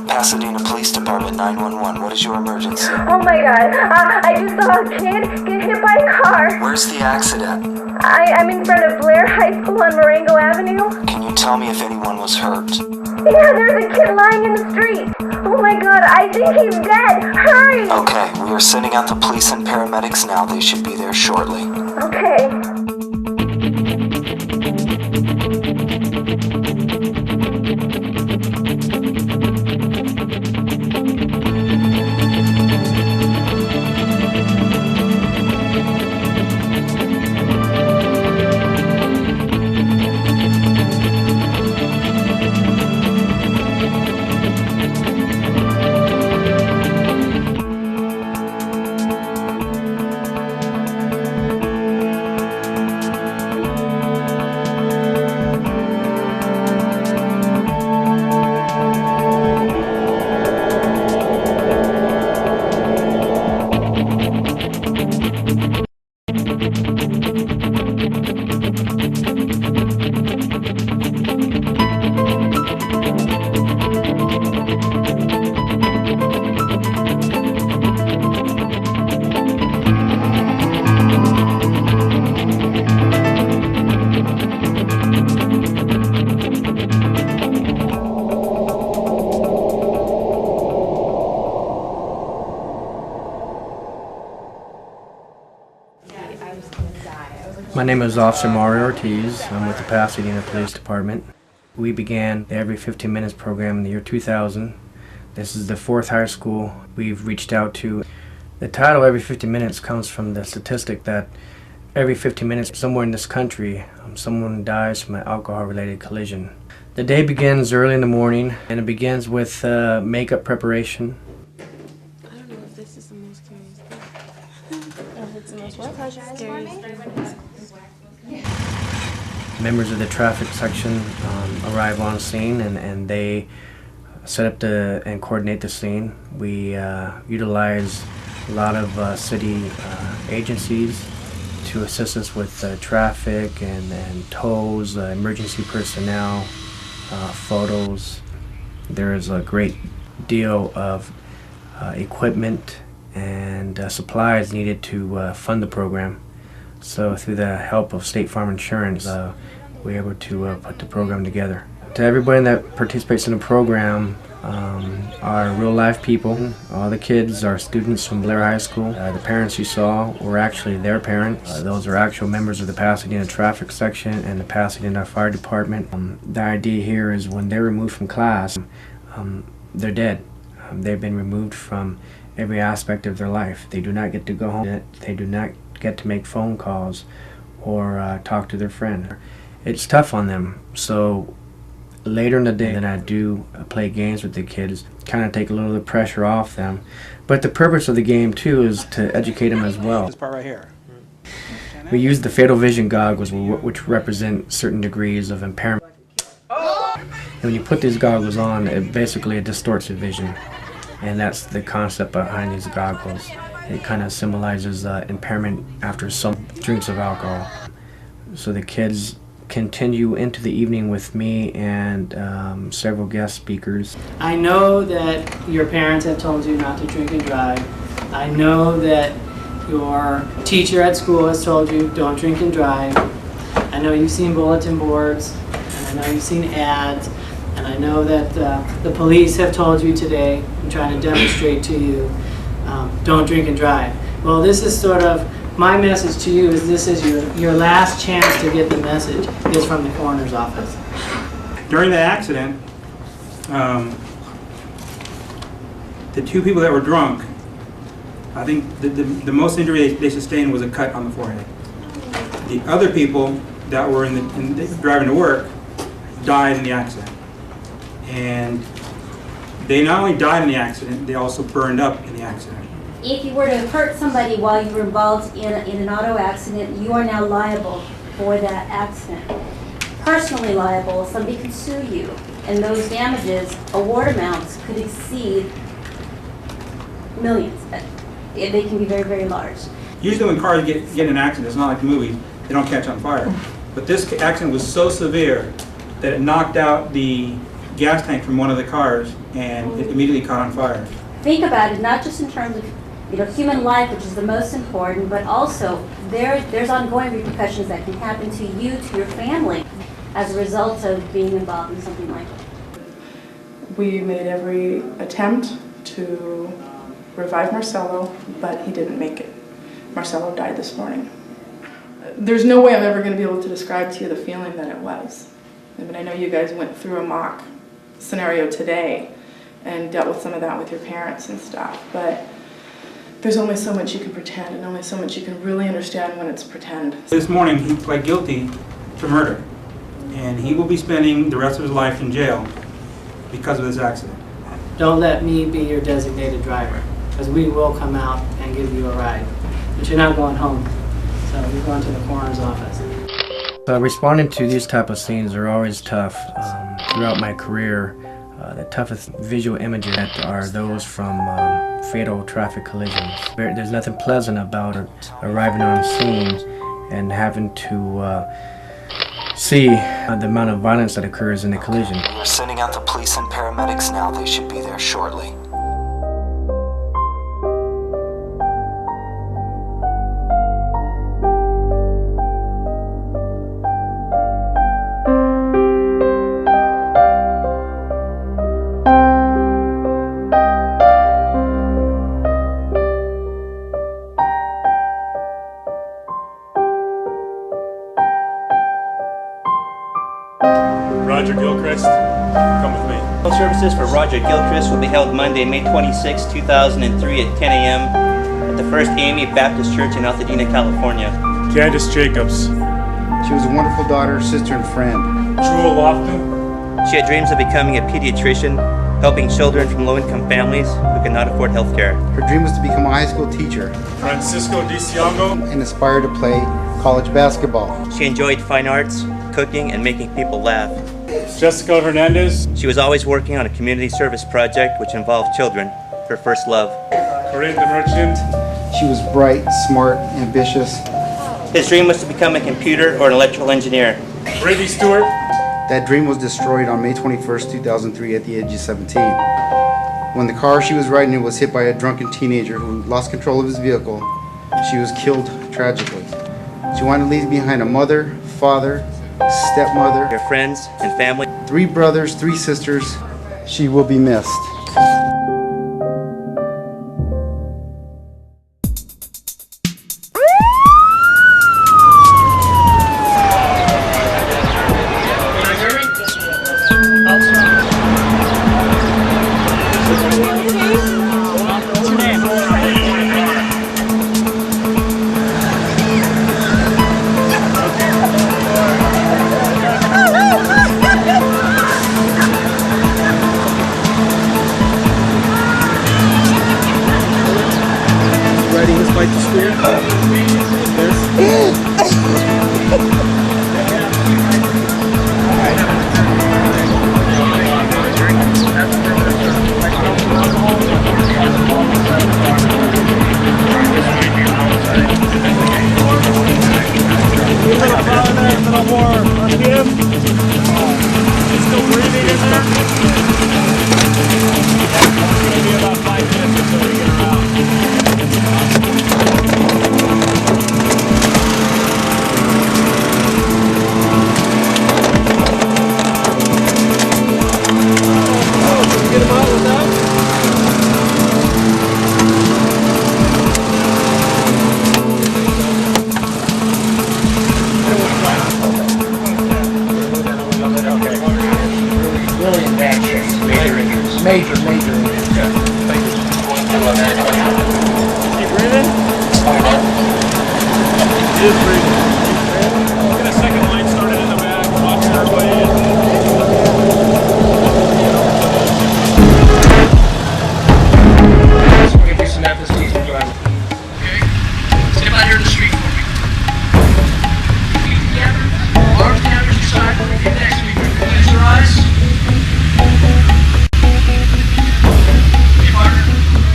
Pasadena Police Department 911. What is your emergency? Oh my god, I just saw a kid get hit by a car. Where's the accident? I'm in front of Blair High School on Marengo Avenue. Can you tell me if anyone was hurt? Yeah, there's a kid lying in the street. Oh my god, I think he's dead. Hurry! Okay, we are sending out the police and paramedics now. They should be there shortly. Okay. My name is Officer Mario Ortiz. I'm with the Pasadena Police Department. We began the Every 15 Minutes program in the year 2000. This is the 4th high school we've reached out to. The title Every 15 Minutes comes from the statistic that every 15 minutes somewhere in this country someone dies from an alcohol-related collision. The day begins early in the morning, and it begins with makeup preparation. I don't know if this is the most scariest thing. If it's the most what? Scariest. Members of the traffic section arrive on scene, and they set up and coordinate the scene. We utilize a lot of city agencies to assist us with traffic and tows, emergency personnel, photos. There is a great deal of equipment and supplies needed to fund the program. So through the help of State Farm Insurance, we're able to put the program together. To everybody that participates in the program are real life people. All the kids are students from Blair High School. The parents you saw were actually their parents. Those are actual members of the Pasadena Traffic Section and the Pasadena Fire Department. The idea here is when they're removed from class, they're dead. They've been removed from every aspect of their life. They do not get to go home. They do not get to make phone calls or talk to their friend. It's tough on them. So later in the day, then I do play games with the kids, kind of take a little of the pressure off them. But the purpose of the game too is to educate them as well. This part right here. We use the fatal vision goggles, which represent certain degrees of impairment. And when you put these goggles on, it basically distorts your vision. And that's the concept behind these goggles. It kind of symbolizes impairment after some drinks of alcohol. So the kids continue into the evening with me and several guest speakers. I know that your parents have told you not to drink and drive. I know that your teacher at school has told you don't drink and drive. I know you've seen bulletin boards, and I know you've seen ads, and I know that the police have told you today and trying to demonstrate to you don't drink and drive. Well, this is sort of my message to you is this is your last chance to get the message is from the coroner's office. During the accident, the two people that were drunk, I think the most injury they sustained was a cut on the forehead. The other people that were driving to work died in the accident. And they not only died in the accident, they also burned up in the accident. If you were to hurt somebody while you were involved in an auto accident, you are now liable for that accident. Personally liable, somebody could sue you, and those damages, award amounts could exceed millions. They can be very, very large. Usually when cars get in an accident, it's not like the movies, they don't catch on fire. But this accident was so severe that it knocked out the gas tank from one of the cars and it immediately caught on fire. Think about it, not just in terms of human life, which is the most important, but also there's ongoing repercussions that can happen to you, to your family, as a result of being involved in something like that. We made every attempt to revive Marcelo, but he didn't make it. Marcelo died this morning. There's no way I'm ever going to be able to describe to you the feeling that it was. I mean, I know you guys went through a mock scenario today and dealt with some of that with your parents and stuff, but there's only so much you can pretend and only so much you can really understand when it's pretend. This morning he pled guilty to murder, and he will be spending the rest of his life in jail because of this accident. Don't let me be your designated driver, because we will come out and give you a ride. But you're not going home, so you're going to the coroner's office. Responding to these type of scenes are always tough. Throughout my career, the toughest visual images are those from fatal traffic collisions. There's nothing pleasant about arriving on scene and having to see the amount of violence that occurs in a collision. We're sending out the police and paramedics now. They should be there shortly. Roger Gilchrist, come with me. Services for Roger Gilchrist will be held Monday, May 26, 2003 at 10 a.m. at the First AME Baptist Church in Pasadena, California. Candace Jacobs. She was a wonderful daughter, sister, and friend. Jewel Lofton. She had dreams of becoming a pediatrician, helping children from low-income families who cannot afford health care. Her dream was to become a high school teacher Francisco DiCiango. and aspired to play college basketball. She enjoyed fine arts, cooking, and making people laugh. Jessica Hernandez. She was always working on a community service project which involved children, her first love. Corinne the Merchant. She was bright, smart, ambitious. His dream was to become a computer or an electrical engineer. Brady Stewart. That dream was destroyed on May 21st, 2003 at the age of 17. When the car she was riding in was hit by a drunken teenager who lost control of his vehicle, she was killed tragically. She wanted to leave behind a mother, father, stepmother, Her friends and family. 3 brothers, 3 sisters. She will be missed.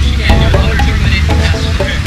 She can't do it. Terminate the test. Okay.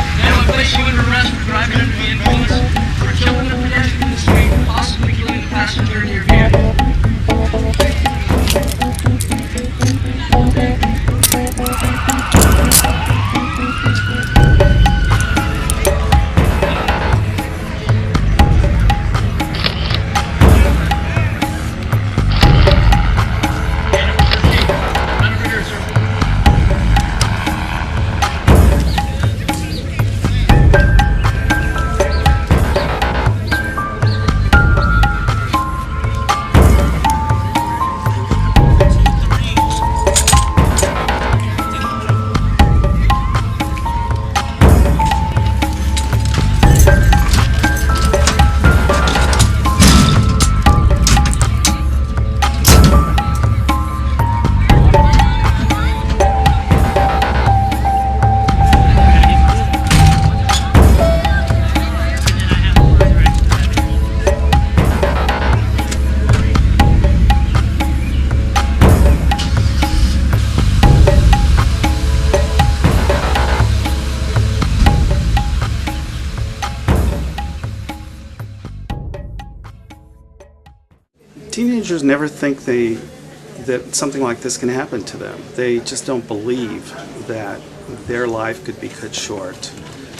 Teenagers never think that something like this can happen to them. They just don't believe that their life could be cut short.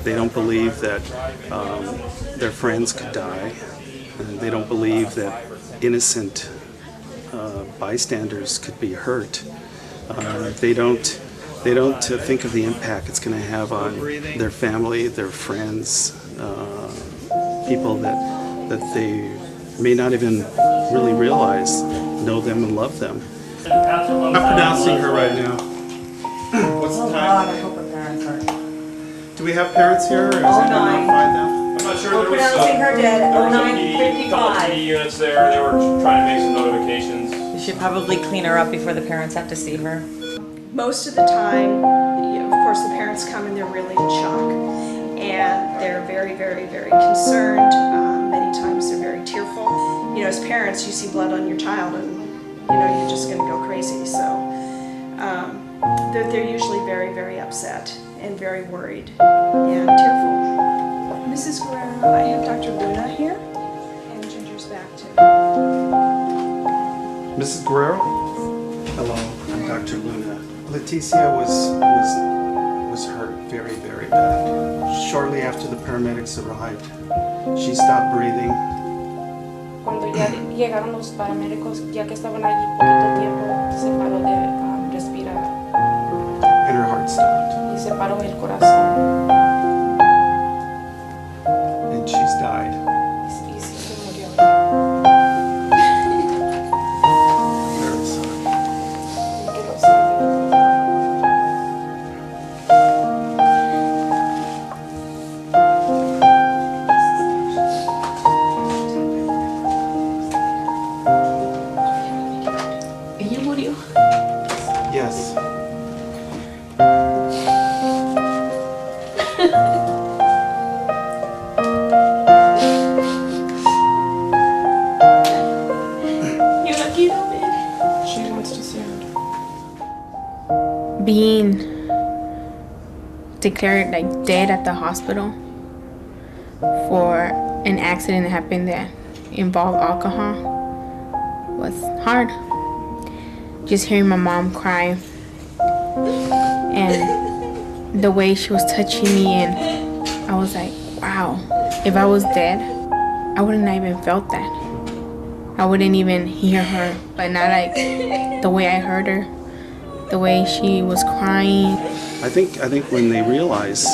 They don't believe that their friends could die. And they don't believe that innocent bystanders could be hurt. They don't think of the impact it's going to have on their family, their friends, people that they may not even really realize know them and love them. I'm pronouncing her right now. What's the time? I hope her parents are. Do we have parents here, or is anyone notified them? I'm not sure. We're pronouncing her dead at There was a couple 09:55. PD units there. They were trying to make some notifications. We should probably clean her up before the parents have to see her. Most of the time, of course, the parents come and they're really in shock. And they're very, very, very concerned. Many times they're very tearful. You know, as parents, you see blood on your child and, you know, you're just going to go crazy. So they're usually very, very upset and very worried and tearful. Mrs. Guerrero, I have Dr. Luna here, and Ginger's back too. Mrs. Guerrero? Hello, I'm Dr. Luna. Leticia was hurt very, very bad. Shortly after the paramedics arrived, she stopped breathing. Cuando ya llegaron los paramédicos, ya que estaban allí poquito tiempo, se paró de respirar. And her heart stopped. Y se paró el corazón. And she's died. Y se murió. Very sorry. Y que lo siente. ¿Ella murió? Yes. Yo la quiero ver. She wants to see her. Being declared like dead at the hospital for an accident that happened that involved alcohol was hard. Just hearing my mom cry and the way she was touching me, and I was like, wow, if I was dead, I wouldn't have even felt that. I wouldn't even hear her, but not like the way I heard her, the way she was crying. I think when they realize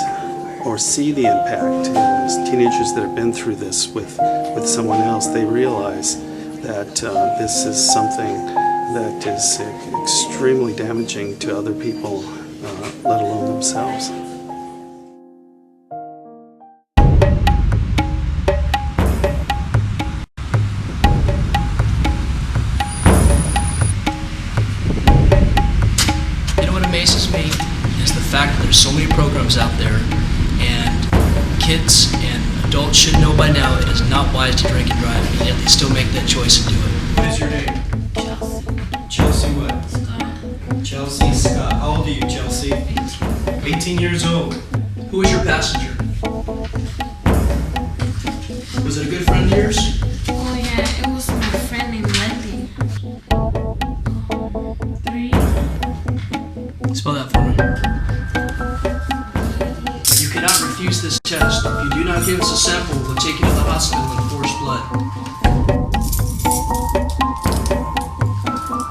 or see the impact as teenagers that have been through this with someone else, they realize that this is something that is extremely damaging to other people, let alone themselves. You know what amazes me is the fact that there's so many programs out there, and kids and adults should know by now it is not wise to drink and drive, and yet they still make that choice and do it. What is your name? Chelsea what? Chelsea Scott. How old are you, Chelsea? 18 years old. Who was your passenger? Was it a good friend of yours? Oh yeah, it was my friend named Wendy. 3. Spell that for me. You cannot refuse this test. If you do not give us a sample, we'll take you to the hospital and force blood.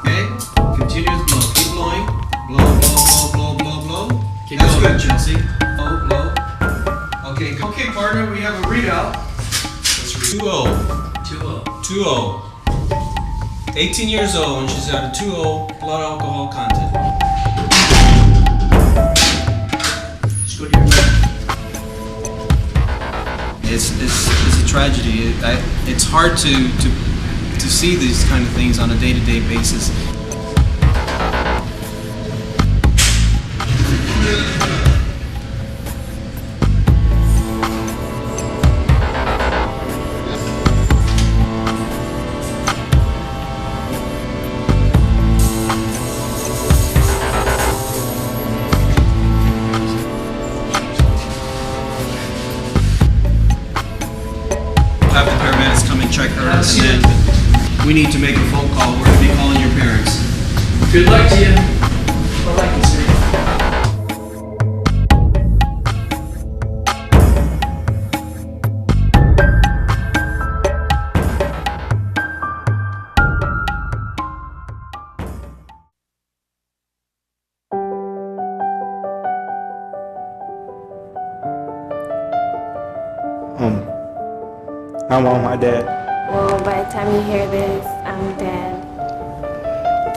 Okay? Continuous blow. Keep blowing. Blow, blow, blow, blow, blow, blow. Keep That's going. good, Chelsea. Blow, blow. Okay, okay, partner, we have a readout. Let's read 2-0. 2-0. 18 years old, and she's at a 2-0 blood alcohol content. Just go to your It's a tragedy. It's hard to see these kind of things on a day-to-day basis. Have the paramedics come and check her, and then we need need to make a phone call. We're going to be calling your parents. Good luck to you. All I can say. I'm on my dad. Well, by the time you hear this, I'm dead.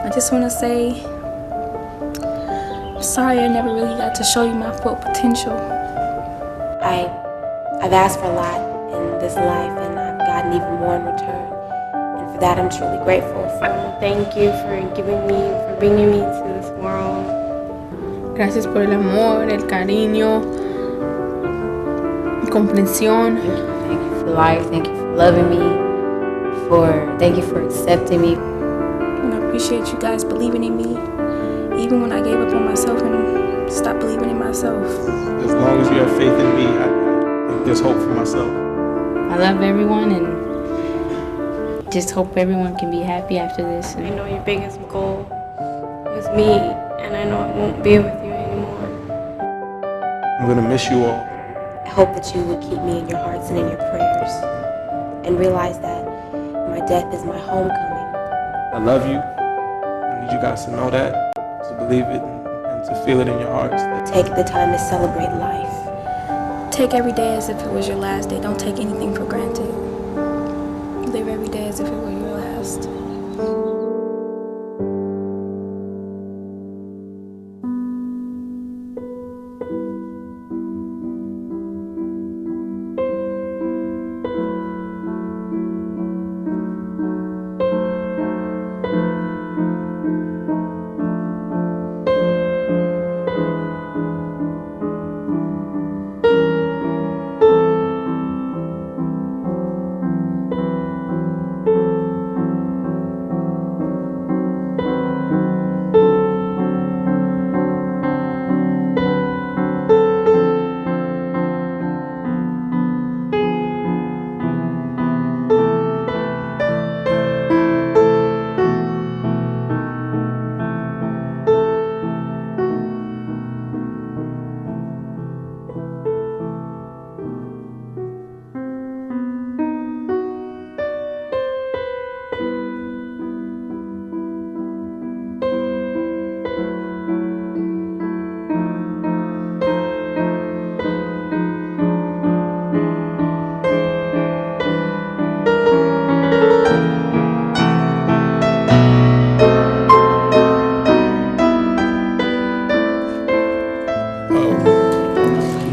I just want to say, I'm sorry I never really got to show you my full potential. I've asked for a lot in this life, and I've gotten even more in return. And for that, I'm truly grateful. So thank you for bringing me to this world. Gracias por el amor, el cariño, comprensión. Thank you for life. Thank you for loving me. Thank you for accepting me. And I appreciate you guys believing in me, even when I gave up on myself and stopped believing in myself. As long as you have faith in me, I think there's hope for myself. I love everyone and just hope everyone can be happy after this. I know your biggest goal was me, and I know I won't be with you anymore. I'm gonna miss you all. I hope that you would keep me in your hearts and in your prayers, and realize that my death is my homecoming. I love you. I need you guys to know that, to believe it, and to feel it in your hearts. Take the time to celebrate life. Take every day as if it was your last day. Don't take anything for granted. Live every day as if it were your last.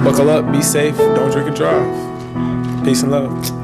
Buckle up, be safe, don't drink and drive. Peace and love.